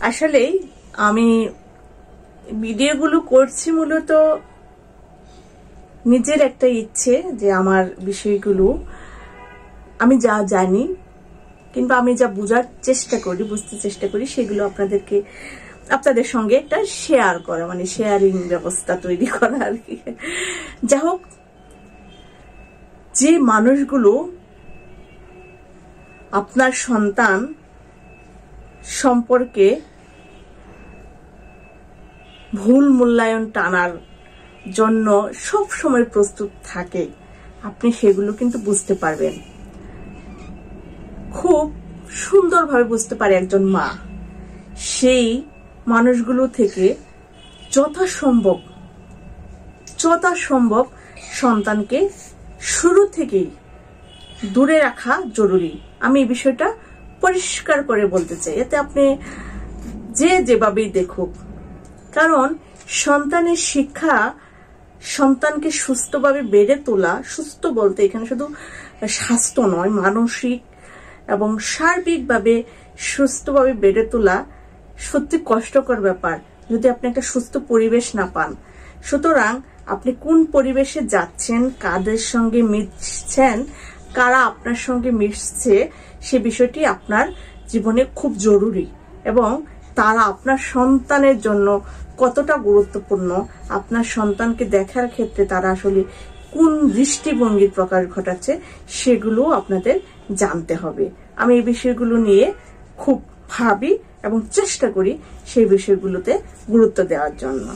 আসলেই আমি ভিডিওগুলো করছি মূলত নিজের একটা ইচ্ছে যে আমার বিষয়গুলো আমি যা জানি কিংবা আমি যা বুঝার চেষ্টা করি, বুঝতে চেষ্টা করি, সেগুলো আপনাদের সঙ্গে একটা শেয়ার করা, মানে শেয়ারিং ব্যবস্থা তৈরি করা আর কি। যাই হোক, যে মানুষগুলো আপনার সন্তান সম্পর্কে ভুল মূল্যায়ন টানার জন্য সব সময় প্রস্তুত থাকে, আপনি সেগুলো কিন্তু বুঝতে পারবেন, খুব সুন্দরভাবে বুঝতে পারে একজন মা। সেই মানুষগুলো থেকে যথাসম্ভব সন্তানকে শুরু থেকেই দূরে রাখা জরুরি। আমি এই বিষয়টা পরিষ্কার করে বলতে চাই, এতে আপনি যেভাবেই দেখুক, কারণ সন্তানের শিক্ষা, সন্তানকে সুস্থভাবে বেড়ে তোলা, সুস্থ বলতে এখানে শুধু স্বাস্থ্য নয়, মানসিক এবং সার্বিকভাবে সুস্থভাবে বেড়ে তোলা সত্যি কষ্টকর ব্যাপার যদি আপনি একটা সুস্থ পরিবেশ না পান। সুতরাং আপনি কোন পরিবেশে যাচ্ছেন, কাদের সঙ্গে মিশছেন, কারা আপনার সঙ্গে মিশছে, সে বিষয়টি আপনার জীবনে খুব জরুরি, এবং তারা আপনার সন্তানের জন্য কতটা গুরুত্বপূর্ণ, আপনার সন্তানকে দেখার ক্ষেত্রে তারা আসলে কোন দৃষ্টিভঙ্গির প্রকাশ ঘটাচ্ছে, সেগুলো আপনাদের জানতে হবে। আমি এই বিষয়গুলো নিয়ে খুব ভাবি এবং চেষ্টা করি সেই বিষয়গুলোতে গুরুত্ব দেওয়ার জন্য।